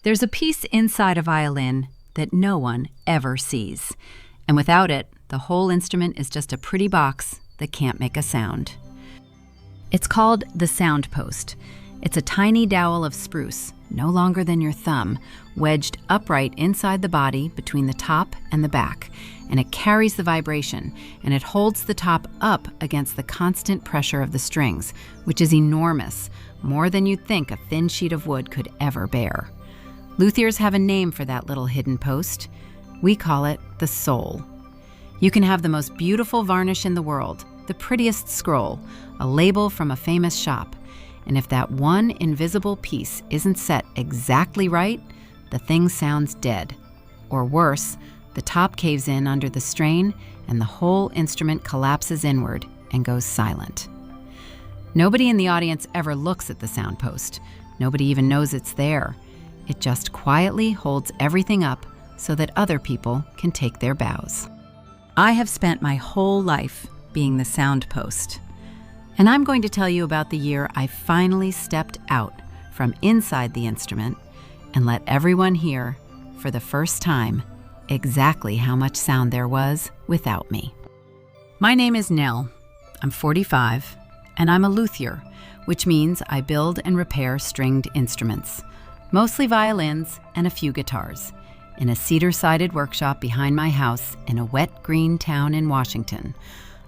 There's a piece inside a violin that no one ever sees. And without it, the whole instrument is just a pretty box that can't make a sound. It's called the sound post. It's a tiny dowel of spruce, no longer than your thumb, wedged upright inside the body between the top and the back, and it carries the vibration, and it holds the top up against the constant pressure of the strings, which is enormous, more than you'd think a thin sheet of wood could ever bear. Luthiers have a name for that little hidden post. We call it the soul. You can have the most beautiful varnish in the world, the prettiest scroll, a label from a famous shop, and if that one invisible piece isn't set exactly right, the thing sounds dead. Or worse, the top caves in under the strain and the whole instrument collapses inward and goes silent. Nobody in the audience ever looks at the sound post. Nobody even knows it's there. It just quietly holds everything up so that other people can take their bows. I have spent my whole life being the sound post. And I'm going to tell you about the year I finally stepped out from inside the instrument and let everyone hear, for the first time, exactly how much sound there was without me. My name is Nell. I'm 45, and I'm a luthier, which means I build and repair stringed instruments, mostly violins and a few guitars, in a cedar-sided workshop behind my house in a wet green town in Washington,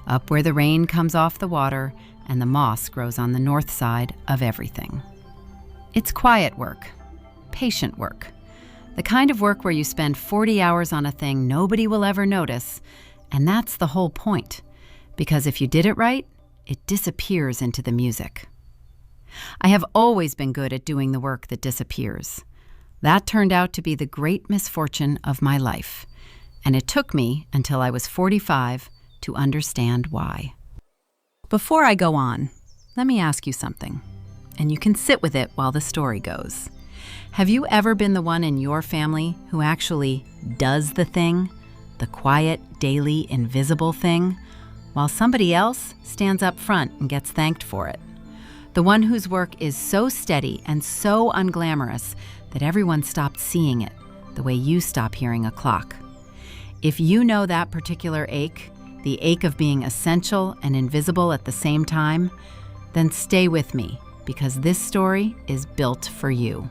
up where the rain comes off the water and the moss grows on the north side of everything. It's quiet work, patient work, the kind of work where you spend 40 hours on a thing nobody will ever notice, and that's the whole point, because if you did it right, it disappears into the music. I have always been good at doing the work that disappears. That turned out to be the great misfortune of my life, and it took me until I was 45 to understand why. Before I go on, let me ask you something, and you can sit with it while the story goes. Have you ever been the one in your family who actually does the thing, the quiet, daily, invisible thing, while somebody else stands up front and gets thanked for it? The one whose work is so steady and so unglamorous that everyone stopped seeing it, the way you stop hearing a clock. If you know that particular ache, the ache of being essential and invisible at the same time, then stay with me, because this story is built for you.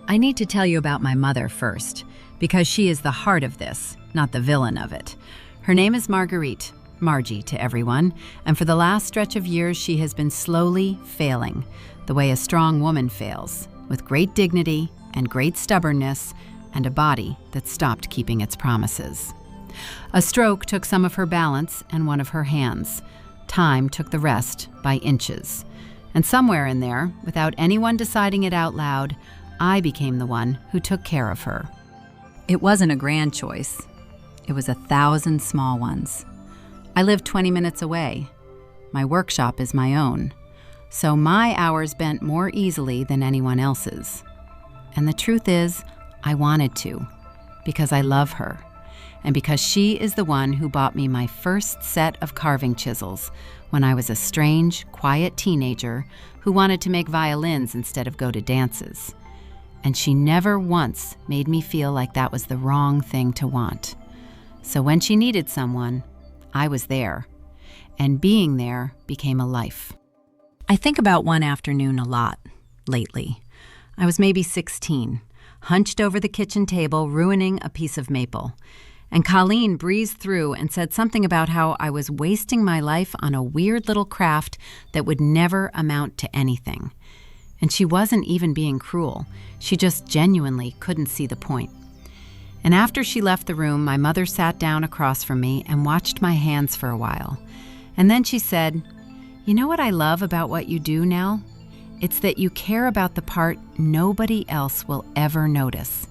I need to tell you about my mother first, because she is the heart of this, not the villain of it. Her name is Marguerite, Margie to everyone, and for the last stretch of years she has been slowly failing, the way a strong woman fails, with great dignity and great stubbornness and a body that stopped keeping its promises. A stroke took some of her balance and one of her hands. Time took the rest by inches. And somewhere in there, without anyone deciding it out loud, I became the one who took care of her. It wasn't a grand choice. It was 1,000 small ones. I live 20 minutes away. My workshop is my own. So my hours bent more easily than anyone else's. And the truth is, I wanted to, because I love her. And because she is the one who bought me my first set of carving chisels when I was a strange, quiet teenager who wanted to make violins instead of go to dances. And she never once made me feel like that was the wrong thing to want. So when she needed someone, I was there. And being there became a life. I think about one afternoon a lot lately. I was maybe 16, hunched over the kitchen table, ruining a piece of maple. And Colleen breezed through and said something about how I was wasting my life on a weird little craft that would never amount to anything. And she wasn't even being cruel. She just genuinely couldn't see the point. And after she left the room, my mother sat down across from me and watched my hands for a while. And then she said, "You know what I love about what you do now? It's that you care about the part nobody else will ever notice.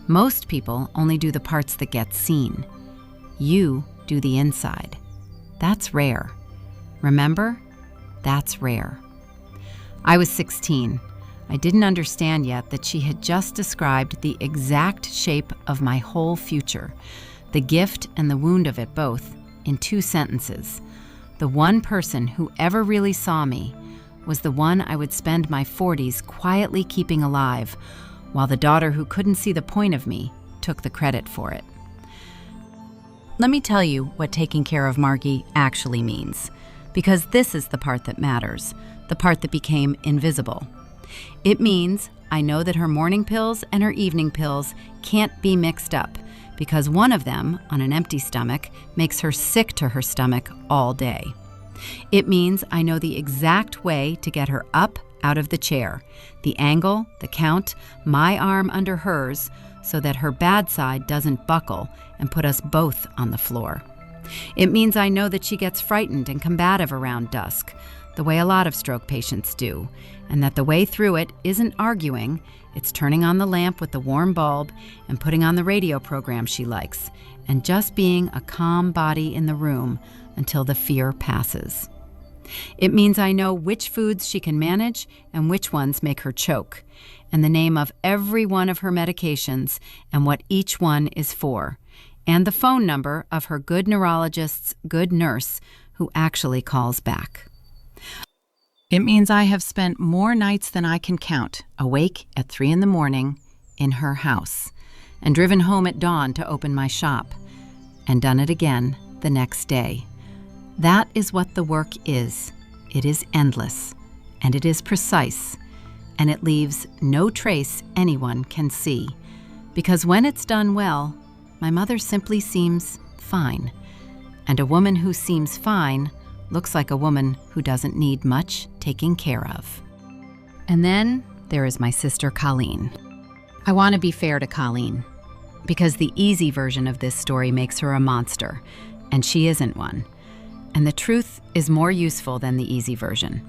Most people only do the parts that get seen. You do the inside. That's rare. Remember? That's rare." I was 16. I didn't understand yet that she had just described the exact shape of my whole future, the gift and the wound of it both, in 2 sentences. The one person who ever really saw me was the one I would spend my 40s quietly keeping alive, while the daughter who couldn't see the point of me took the credit for it. Let me tell you what taking care of Margie actually means, because this is the part that matters, the part that became invisible. It means I know that her morning pills and her evening pills can't be mixed up, because one of them, on an empty stomach, makes her sick to her stomach all day. It means I know the exact way to get her up out of the chair, the angle, the count, my arm under hers, so that her bad side doesn't buckle and put us both on the floor. It means I know that she gets frightened and combative around dusk, the way a lot of stroke patients do, and that the way through it isn't arguing, it's turning on the lamp with the warm bulb and putting on the radio program she likes, and just being a calm body in the room until the fear passes. It means I know which foods she can manage and which ones make her choke, and the name of every one of her medications and what each one is for, and the phone number of her good neurologist's good nurse who actually calls back. It means I have spent more nights than I can count, awake at 3 a.m. in her house, and driven home at dawn to open my shop, and done it again the next day. That is what the work is. It is endless, and it is precise, and it leaves no trace anyone can see, because when it's done well, my mother simply seems fine, and a woman who seems fine looks like a woman who doesn't need much taking care of. And then there is my sister Colleen. I want to be fair to Colleen, because the easy version of this story makes her a monster, and she isn't one. And the truth is more useful than the easy version.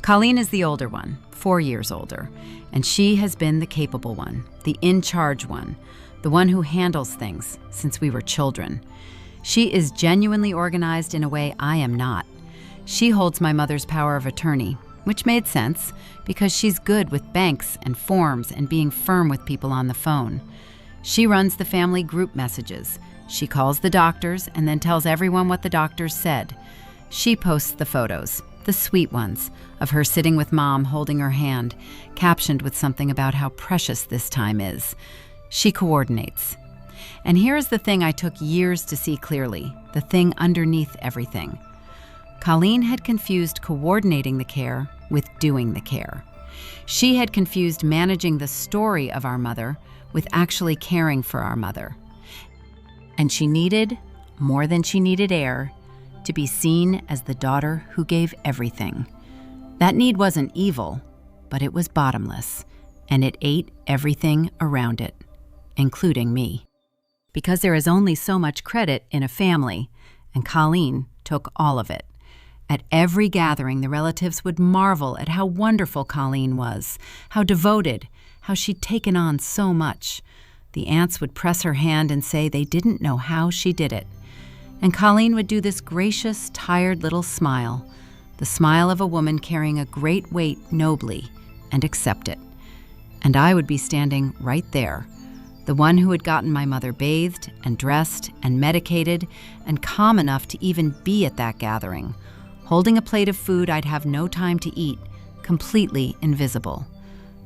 Colleen is the older one, 4 years older, and she has been the capable one, the in-charge one, the one who handles things since we were children. She is genuinely organized in a way I am not. She holds my mother's power of attorney, which made sense because she's good with banks and forms and being firm with people on the phone. She runs the family group messages. She calls the doctors and then tells everyone what the doctors said. She posts the photos, the sweet ones, of her sitting with Mom holding her hand, captioned with something about how precious this time is. She coordinates. And here is the thing I took years to see clearly, the thing underneath everything. Colleen had confused coordinating the care with doing the care. She had confused managing the story of our mother with actually caring for our mother. And she needed, more than she needed air, to be seen as the daughter who gave everything. That need wasn't evil, but it was bottomless, and it ate everything around it, including me. Because there is only so much credit in a family, and Colleen took all of it. At every gathering, the relatives would marvel at how wonderful Colleen was, how devoted, how she'd taken on so much. The aunts would press her hand and say they didn't know how she did it. And Colleen would do this gracious, tired little smile, the smile of a woman carrying a great weight nobly, and accept it. And I would be standing right there, the one who had gotten my mother bathed and dressed and medicated and calm enough to even be at that gathering, holding a plate of food I'd have no time to eat, completely invisible.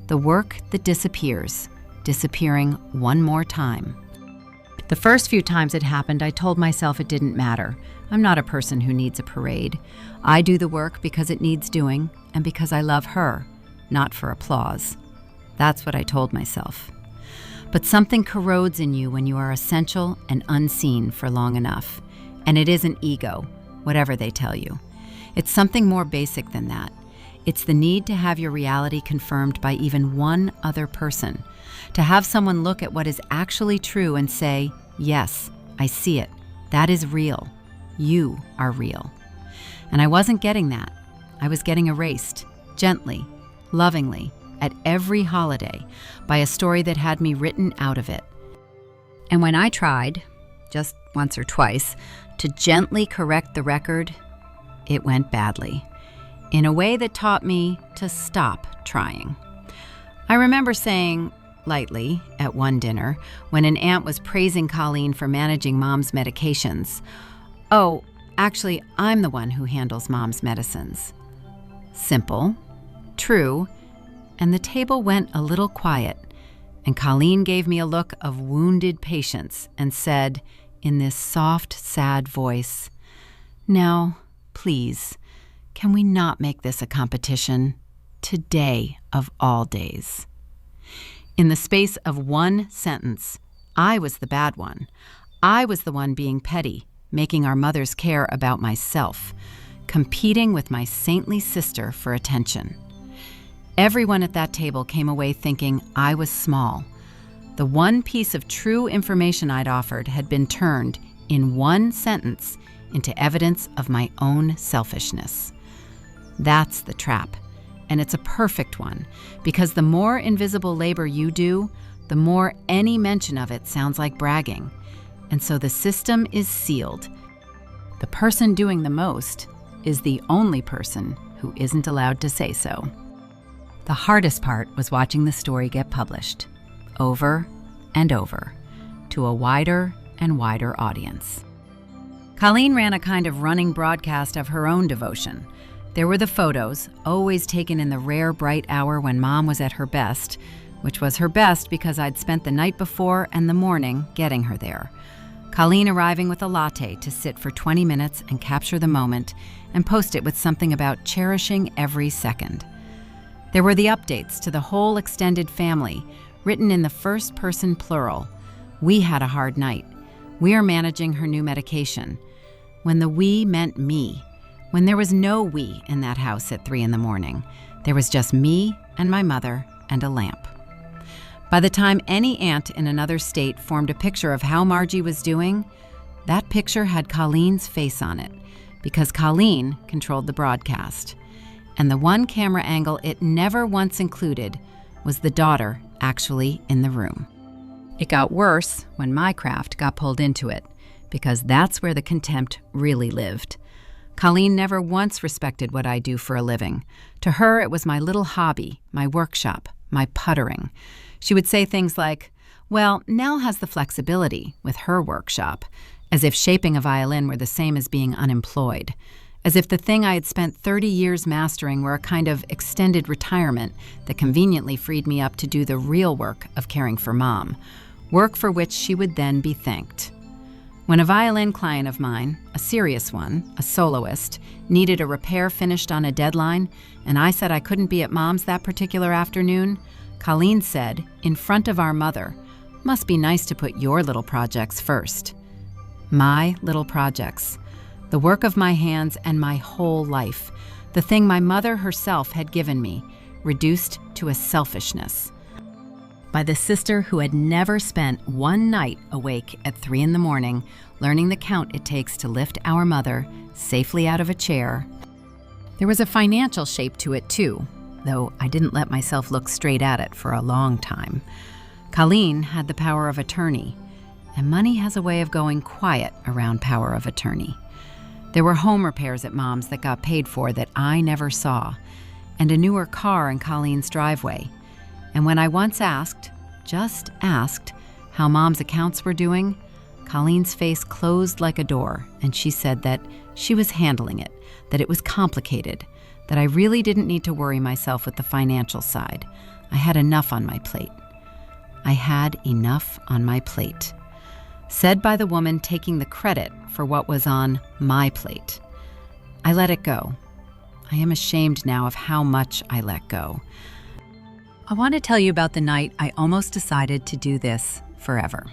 The work that disappears, disappearing one more time. The first few times it happened, I told myself it didn't matter. I'm not a person who needs a parade. I do the work because it needs doing and because I love her, not for applause. That's what I told myself. But something corrodes in you when you are essential and unseen for long enough. And it isn't ego, whatever they tell you. It's something more basic than that. It's the need to have your reality confirmed by even one other person. To have someone look at what is actually true and say, yes, I see it. That is real. You are real. And I wasn't getting that. I was getting erased, gently, lovingly, at every holiday, by a story that had me written out of it. And when I tried, just once or twice, to gently correct the record, it went badly, in a way that taught me to stop trying. I remember saying, lightly, at one dinner, when an aunt was praising Colleen for managing Mom's medications, "Oh, actually, I'm the one who handles Mom's medicines." Simple, true, and the table went a little quiet, And Colleen gave me a look of wounded patience and said, in this soft, sad voice, "Now, please, can we not make this a competition? Today of all days." In the space of one sentence, I was the bad one. I was the one being petty, making our mothers care about myself, competing with my saintly sister for attention. Everyone at that table came away thinking I was small. The one piece of true information I'd offered had been turned, in one sentence, into evidence of my own selfishness. That's the trap, and it's a perfect one, because the more invisible labor you do, the more any mention of it sounds like bragging. And so the system is sealed. The person doing the most is the only person who isn't allowed to say so. The hardest part was watching the story get published, over and over, to a wider and wider audience. Colleen ran a kind of running broadcast of her own devotion. There were the photos, always taken in the rare bright hour when Mom was at her best, which was her best because I'd spent the night before and the morning getting her there. Colleen arriving with a latte to sit for 20 minutes and capture the moment and post it with something about cherishing every second. There were the updates to the whole extended family, written in the first person plural. We had a hard night. We are managing her new medication. When the we meant me. When there was no we in that house at 3 a.m. There was just me and my mother and a lamp. By the time any aunt in another state formed a picture of how Margie was doing, that picture had Colleen's face on it, because Colleen controlled the broadcast. And the one camera angle it never once included was the daughter actually in the room. It got worse when my craft got pulled into it, because that's where the contempt really lived. Colleen never once respected what I do for a living. To her, it was my little hobby, my workshop, my puttering. She would say things like, "Well, Nell has the flexibility with her workshop," as if shaping a violin were the same as being unemployed, as if the thing I had spent 30 years mastering were a kind of extended retirement that conveniently freed me up to do the real work of caring for Mom, work for which she would then be thanked. When a violin client of mine, a serious one, a soloist, needed a repair finished on a deadline, and I said I couldn't be at Mom's that particular afternoon, Colleen said, in front of our mother, "Must be nice to put your little projects first." My little projects. The work of my hands and my whole life. The thing my mother herself had given me, reduced to a selfishness. By the sister who had never spent one night awake at 3 a.m, learning the count it takes to lift our mother safely out of a chair. There was a financial shape to it too, though I didn't let myself look straight at it for a long time. Colleen had the power of attorney, and money has a way of going quiet around power of attorney. There were home repairs at Mom's that got paid for that I never saw, and a newer car in Colleen's driveway. And when I once asked, just asked, how Mom's accounts were doing, Colleen's face closed like a door, and she said that she was handling it, that it was complicated, that I really didn't need to worry myself with the financial side. I had enough on my plate. I had enough on my plate. Said by the woman taking the credit for what was on my plate. I let it go. I am ashamed now of how much I let go. I want to tell you about the night I almost decided to do this forever.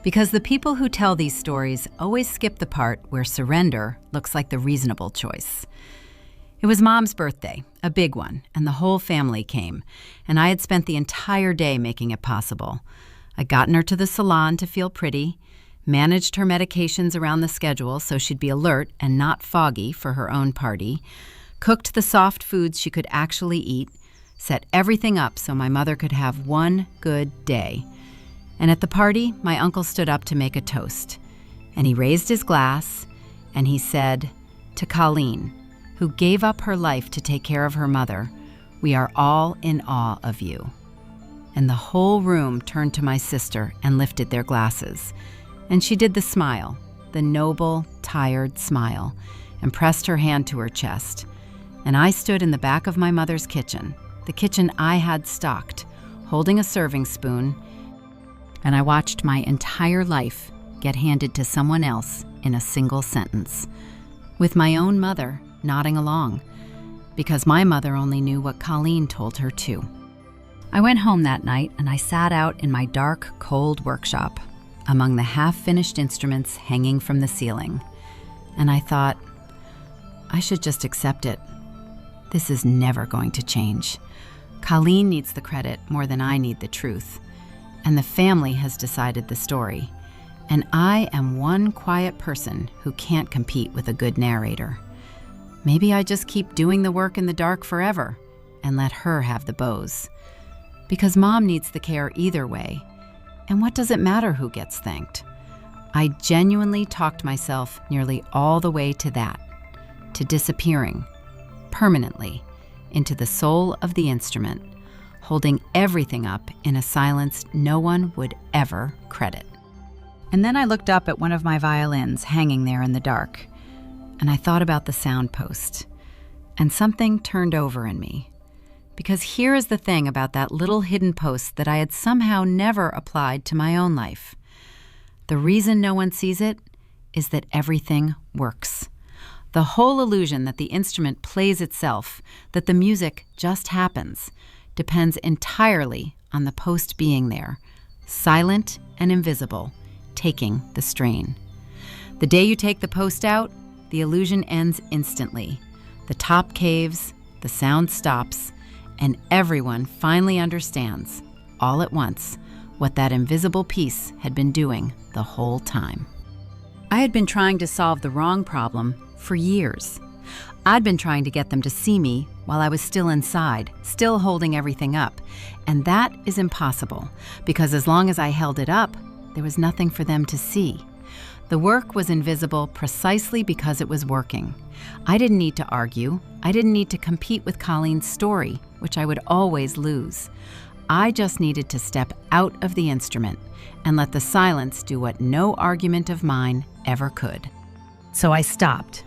Because the people who tell these stories always skip the part where surrender looks like the reasonable choice. It was Mom's birthday, a big one, and the whole family came, and I had spent the entire day making it possible. I'd gotten her to the salon to feel pretty, managed her medications around the schedule so she'd be alert and not foggy for her own party, cooked the soft foods she could actually eat, set everything up so my mother could have one good day. And at the party, my uncle stood up to make a toast. And he raised his glass, and he said, "To Colleen, who gave up her life to take care of her mother, we are all in awe of you." And the whole room turned to my sister and lifted their glasses. And she did the smile, the noble, tired smile, and pressed her hand to her chest. And I stood in the back of my mother's kitchen, the kitchen I had stocked, holding a serving spoon, and I watched my entire life get handed to someone else in a single sentence, with my own mother nodding along, because my mother only knew what Colleen told her too. I went home that night and I sat out in my dark, cold workshop among the half-finished instruments hanging from the ceiling, and I thought, I should just accept it. This is never going to change. Colleen needs the credit more than I need the truth, and the family has decided the story, and I am one quiet person who can't compete with a good narrator. Maybe I just keep doing the work in the dark forever and let her have the bows. Because Mom needs the care either way, and what does it matter who gets thanked? I genuinely talked myself nearly all the way to that, to disappearing, permanently, into the soul of the instrument, holding everything up in a silence no one would ever credit. And then I looked up at one of my violins hanging there in the dark, and I thought about the sound post, and something turned over in me. Because here is the thing about that little hidden post that I had somehow never applied to my own life. The reason no one sees it is that everything works. The whole illusion that the instrument plays itself, that the music just happens, depends entirely on the post being there, silent and invisible, taking the strain. The day you take the post out, the illusion ends instantly. The top caves, the sound stops, and everyone finally understands, all at once, what that invisible piece had been doing the whole time. I had been trying to solve the wrong problem for years. I'd been trying to get them to see me while I was still inside, still holding everything up. And that is impossible, because as long as I held it up, there was nothing for them to see. The work was invisible precisely because it was working. I didn't need to argue. I didn't need to compete with Colleen's story, which I would always lose. I just needed to step out of the instrument and let the silence do what no argument of mine ever could. So I stopped.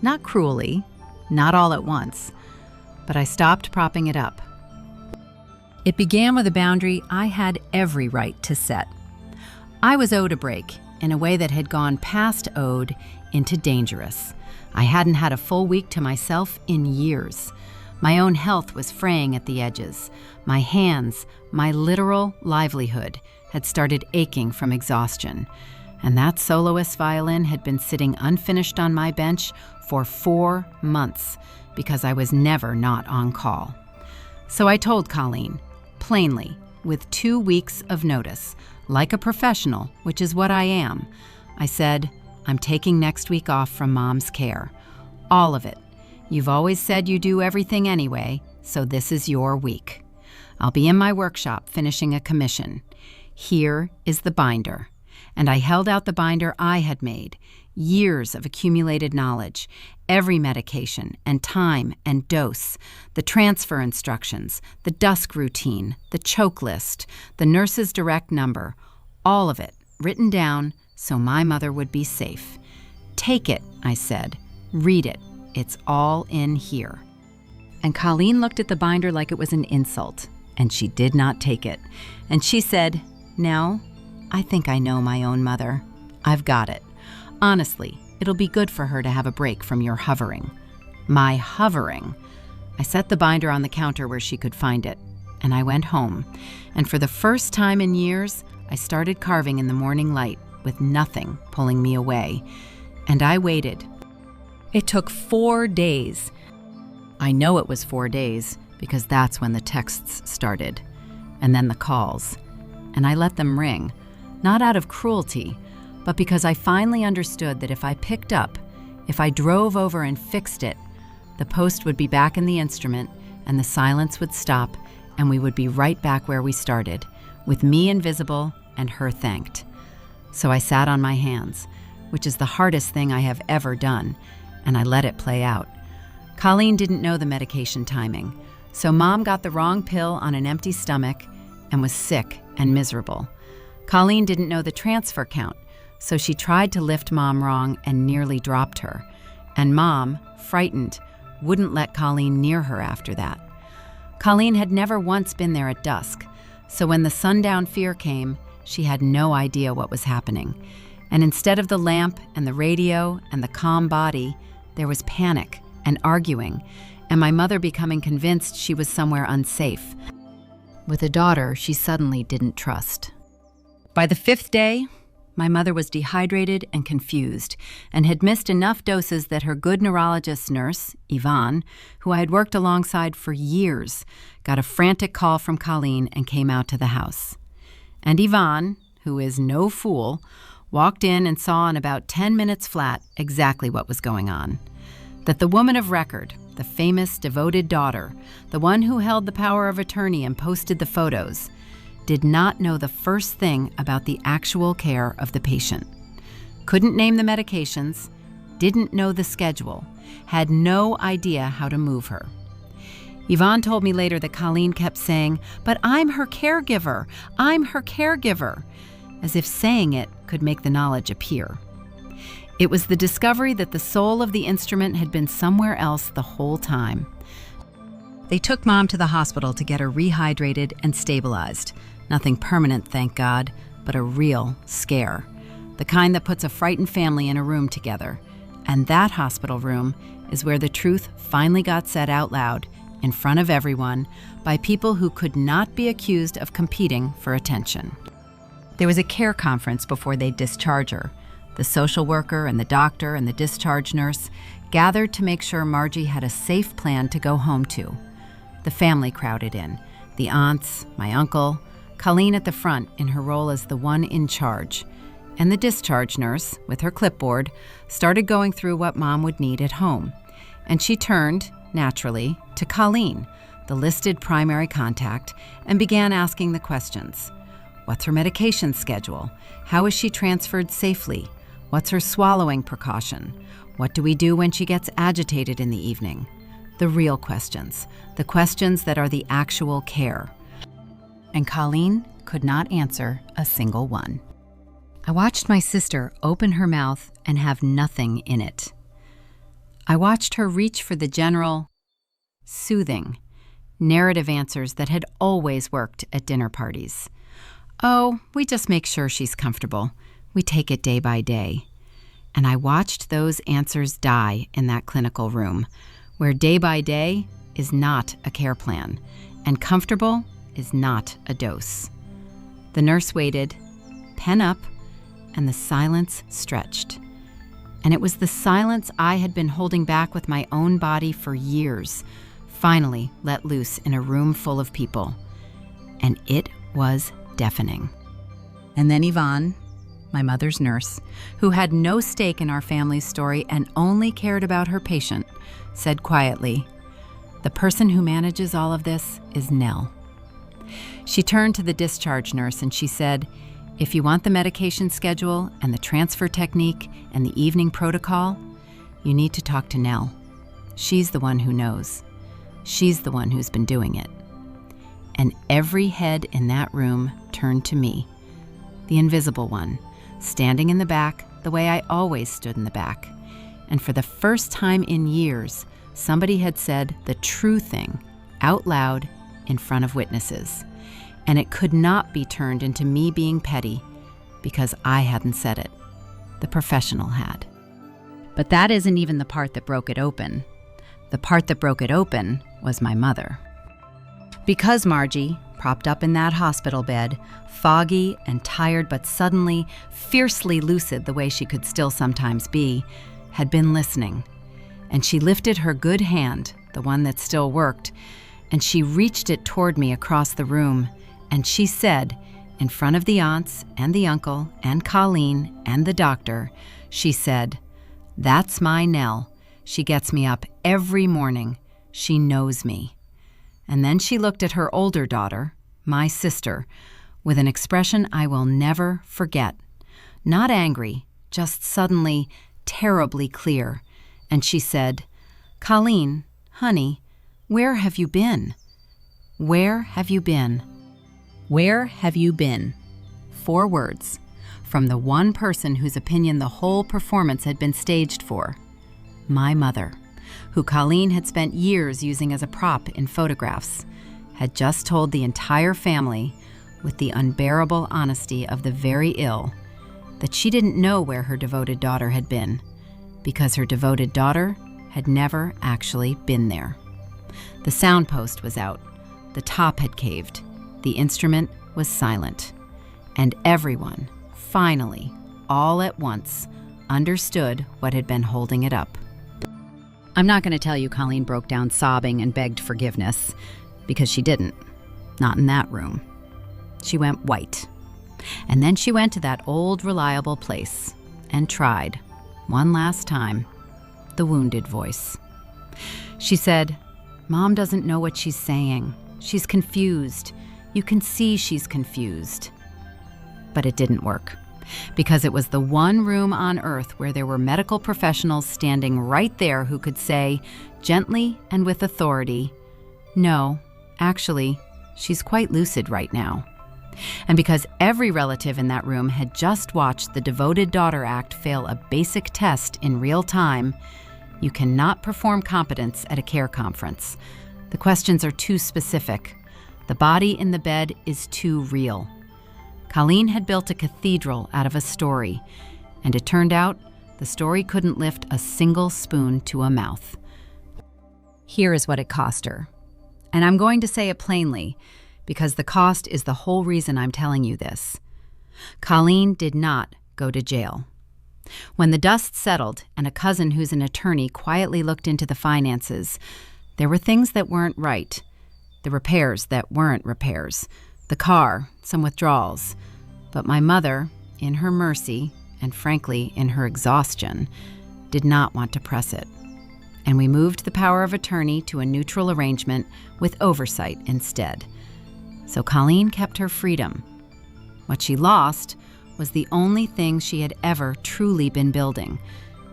Not cruelly, not all at once, but I stopped propping it up. It began with a boundary I had every right to set. I was owed a break in a way that had gone past owed into dangerous. I hadn't had a full week to myself in years. My own health was fraying at the edges. My hands, my literal livelihood, had started aching from exhaustion. And that soloist violin had been sitting unfinished on my bench for 4 months because I was never not on call. So I told Colleen, plainly, with 2 weeks of notice, like a professional, which is what I am. I said, I'm taking next week off from Mom's care. All of it. You've always said you do everything anyway, so this is your week. I'll be in my workshop finishing a commission. Here is the binder. And I held out the binder I had made, years of accumulated knowledge, every medication and time and dose, the transfer instructions, the dusk routine, the choke list, the nurse's direct number, all of it written down so my mother would be safe. Take it, I said. Read it. It's all in here. And Colleen looked at the binder like it was an insult, and she did not take it. And she said, Nell, I think I know my own mother. I've got it. Honestly, it'll be good for her to have a break from your hovering. My hovering. I set the binder on the counter where she could find it, and I went home. And for the first time in years, I started carving in the morning light with nothing pulling me away. And I waited. It took 4 days. I know it was 4 days because that's when the texts started, and then the calls. And I let them ring, not out of cruelty, but because I finally understood that if I picked up, if I drove over and fixed it, the post would be back in the instrument and the silence would stop and we would be right back where we started, with me invisible and her thanked. So I sat on my hands, which is the hardest thing I have ever done, and I let it play out. Colleen didn't know the medication timing, so Mom got the wrong pill on an empty stomach and was sick and miserable. Colleen didn't know the transfer count, so she tried to lift Mom wrong and nearly dropped her. And Mom, frightened, wouldn't let Colleen near her after that. Colleen had never once been there at dusk. So when the sundown fear came, she had no idea what was happening. And instead of the lamp and the radio and the calm body, there was panic and arguing, and my mother becoming convinced she was somewhere unsafe, with a daughter she suddenly didn't trust. By the 5th day, my mother was dehydrated and confused, and had missed enough doses that her good neurologist nurse, Yvonne, who I had worked alongside for years, got a frantic call from Colleen and came out to the house. And Yvonne, who is no fool, walked in and saw in about 10 minutes flat exactly what was going on. That the woman of record, the famous, devoted daughter, the one who held the power of attorney and posted the photos, did not know the first thing about the actual care of the patient. Couldn't name the medications, didn't know the schedule, had no idea how to move her. Yvonne told me later that Colleen kept saying, "But I'm her caregiver, I'm her caregiver," as if saying it could make the knowledge appear. It was the discovery that the soul of the instrument had been somewhere else the whole time. They took Mom to the hospital to get her rehydrated and stabilized. Nothing permanent, thank God, but a real scare. The kind that puts a frightened family in a room together. And that hospital room is where the truth finally got said out loud, in front of everyone, by people who could not be accused of competing for attention. There was a care conference before they'd discharge her. The social worker and the doctor and the discharge nurse gathered to make sure Margie had a safe plan to go home to. The family crowded in, the aunts, my uncle, Colleen at the front in her role as the one in charge, and the discharge nurse, with her clipboard, started going through what Mom would need at home. And she turned, naturally, to Colleen, the listed primary contact, and began asking the questions. What's her medication schedule? How is she transferred safely? What's her swallowing precaution? What do we do when she gets agitated in the evening? The real questions, the questions that are the actual care. And Colleen could not answer a single one. I watched my sister open her mouth and have nothing in it. I watched her reach for the general, soothing, narrative answers that had always worked at dinner parties. Oh, we just make sure she's comfortable. We take it day by day. And I watched those answers die in that clinical room, where day by day is not a care plan, and comfortable is not a dose. The nurse waited, pen up, and the silence stretched. And it was the silence I had been holding back with my own body for years, finally let loose in a room full of people. And it was deafening. And then Yvonne, my mother's nurse, who had no stake in our family's story and only cared about her patient, said quietly, "The person who manages all of this is Nell." She turned to the discharge nurse and she said, "If you want the medication schedule and the transfer technique and the evening protocol, you need to talk to Nell. She's the one who knows. She's the one who's been doing it." And every head in that room turned to me, the invisible one, standing in the back the way I always stood in the back. And for the first time in years, somebody had said the true thing out loud in front of witnesses. And it could not be turned into me being petty because I hadn't said it. The professional had. But that isn't even the part that broke it open. The part that broke it open was my mother. Because Margie, propped up in that hospital bed, foggy and tired but suddenly fiercely lucid the way she could still sometimes be, had been listening. And she lifted her good hand, the one that still worked, and she reached it toward me across the room, and she said, in front of the aunts and the uncle and Colleen and the doctor, she said, "That's my Nell. She gets me up every morning. She knows me." And then she looked at her older daughter, my sister, with an expression I will never forget. Not angry, just suddenly terribly clear. And she said, "Colleen, honey, where have you been? Where have you been? Where have you been?" 4 words from the one person whose opinion the whole performance had been staged for. My mother, who Colleen had spent years using as a prop in photographs, had just told the entire family with the unbearable honesty of the very ill, that she didn't know where her devoted daughter had been, because her devoted daughter had never actually been there. The sound post was out, the top had caved, the instrument was silent, and everyone, finally, all at once, understood what had been holding it up. I'm not going to tell you Colleen broke down sobbing and begged forgiveness, because she didn't. Not in that room. She went white. And then she went to that old reliable place and tried, one last time, the wounded voice. She said, "Mom doesn't know what she's saying. She's confused. You can see she's confused." But it didn't work, because it was the one room on earth where there were medical professionals standing right there who could say, gently and with authority, "No, actually, she's quite lucid right now." And because every relative in that room had just watched the devoted daughter act fail a basic test in real time, you cannot perform competence at a care conference. The questions are too specific. The body in the bed is too real. Colleen had built a cathedral out of a story, and it turned out the story couldn't lift a single spoon to a mouth. Here is what it cost her. And I'm going to say it plainly, because the cost is the whole reason I'm telling you this. Colleen did not go to jail. When the dust settled and a cousin who's an attorney quietly looked into the finances, there were things that weren't right. The repairs that weren't repairs. The car, some withdrawals. But my mother, in her mercy, and frankly in her exhaustion, did not want to press it. And we moved the power of attorney to a neutral arrangement with oversight instead. So Colleen kept her freedom. What she lost was the only thing she had ever truly been building,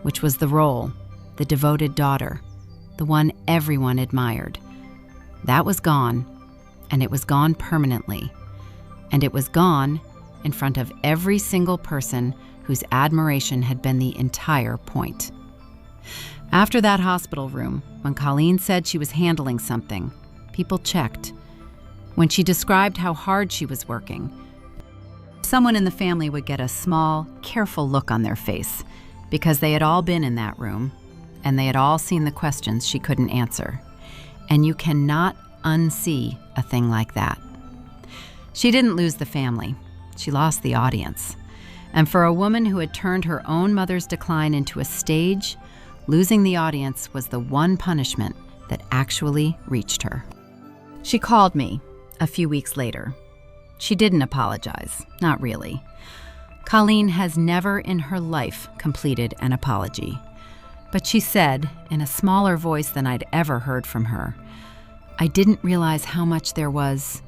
which was the role, the devoted daughter, the one everyone admired. That was gone, and it was gone permanently. And it was gone in front of every single person whose admiration had been the entire point. After that hospital room, when Colleen said she was handling something, people checked. When she described how hard she was working, someone in the family would get a small, careful look on their face, because they had all been in that room, and they had all seen the questions she couldn't answer. And you cannot unsee a thing like that. She didn't lose the family. She lost the audience. And for a woman who had turned her own mother's decline into a stage, losing the audience was the one punishment that actually reached her. She called me a few weeks later. She didn't apologize, not really. Colleen has never in her life completed an apology. But she said, in a smaller voice than I'd ever heard from her, "I didn't realize how much there was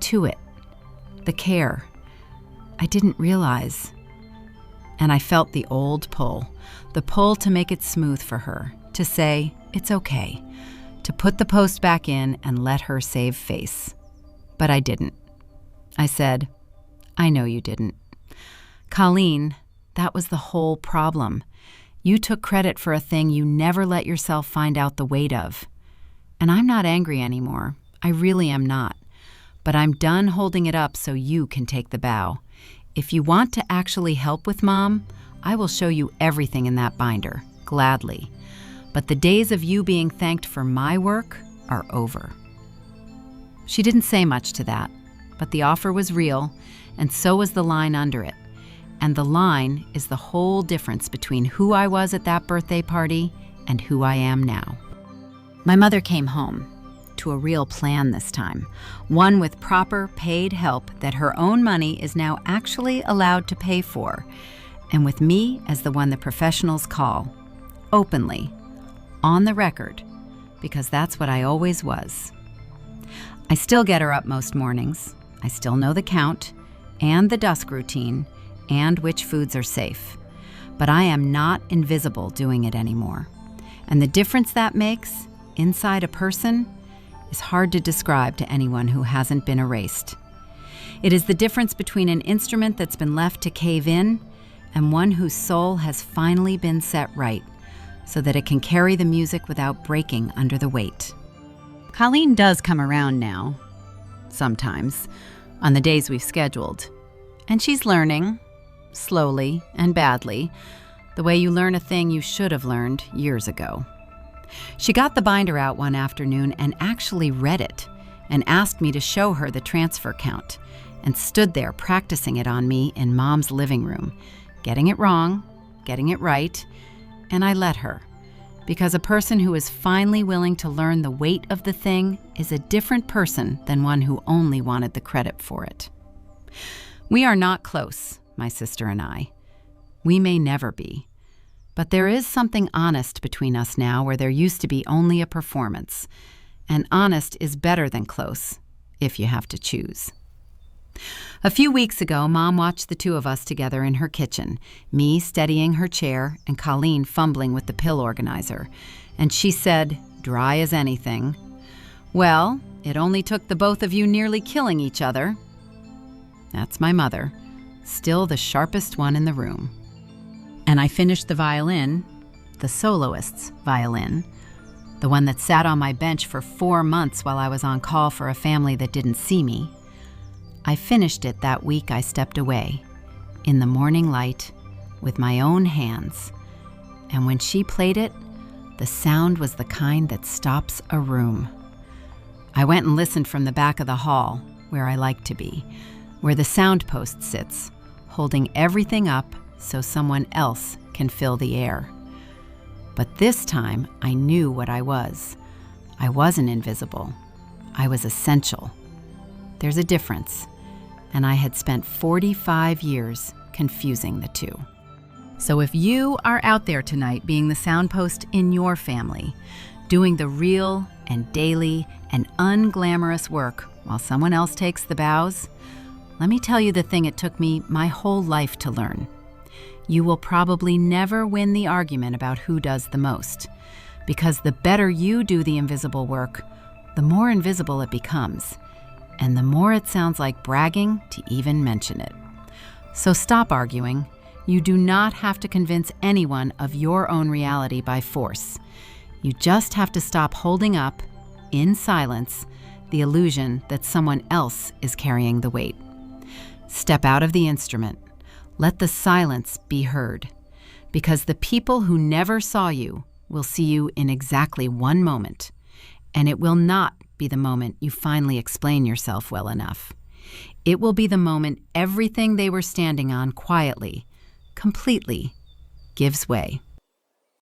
to it. The care. I didn't realize." And I felt the old pull, the pull to make it smooth for her, to say, it's okay, to put the post back in and let her save face. But I didn't. I said, "I know you didn't. Colleen, that was the whole problem. You took credit for a thing you never let yourself find out the weight of. And I'm not angry anymore. I really am not. But I'm done holding it up so you can take the bow. If you want to actually help with Mom, I will show you everything in that binder, gladly. But the days of you being thanked for my work are over." She didn't say much to that, but the offer was real, and so was the line under it. And the line is the whole difference between who I was at that birthday party and who I am now. My mother came home, to a real plan this time, one with proper paid help that her own money is now actually allowed to pay for, and with me as the one the professionals call, openly, on the record, because that's what I always was. I still get her up most mornings. I still know the count, and the dusk routine, and which foods are safe. But I am not invisible doing it anymore. And the difference that makes, inside a person, is hard to describe to anyone who hasn't been erased. It is the difference between an instrument that's been left to cave in and one whose soul has finally been set right, so that it can carry the music without breaking under the weight. Colleen does come around now, sometimes, on the days we've scheduled. And she's learning, slowly and badly, the way you learn a thing you should have learned years ago. She got the binder out one afternoon and actually read it and asked me to show her the transfer count, and stood there practicing it on me in Mom's living room, getting it wrong, getting it right, and I let her, because a person who is finally willing to learn the weight of the thing is a different person than one who only wanted the credit for it. We are not close, my sister and I. We may never be. But there is something honest between us now where there used to be only a performance. And honest is better than close, if you have to choose. A few weeks ago, Mom watched the two of us together in her kitchen, me steadying her chair and Colleen fumbling with the pill organizer. And she said, dry as anything, "Well, it only took the both of you nearly killing each other." That's my mother, still the sharpest one in the room. And I finished the violin, the soloist's violin, the one that sat on my bench for 4 months while I was on call for a family that didn't see me. I finished it that week I stepped away, in the morning light, with my own hands. And when she played it, the sound was the kind that stops a room. I went and listened from the back of the hall, where I like to be, where the sound post sits, holding everything up so someone else can fill the air. But this time, I knew what I was. I wasn't invisible. I was essential. There's a difference, and I had spent 45 years confusing the two. So if you are out there tonight being the soundpost in your family, doing the real and daily and unglamorous work while someone else takes the bows, let me tell you the thing it took me my whole life to learn. You will probably never win the argument about who does the most, because the better you do the invisible work, the more invisible it becomes, and the more it sounds like bragging to even mention it. So stop arguing. You do not have to convince anyone of your own reality by force. You just have to stop holding up, in silence, the illusion that someone else is carrying the weight. Step out of the instrument. Let the silence be heard, because the people who never saw you will see you in exactly one moment, and it will not be the moment you finally explain yourself well enough. It will be the moment everything they were standing on quietly, completely, gives way.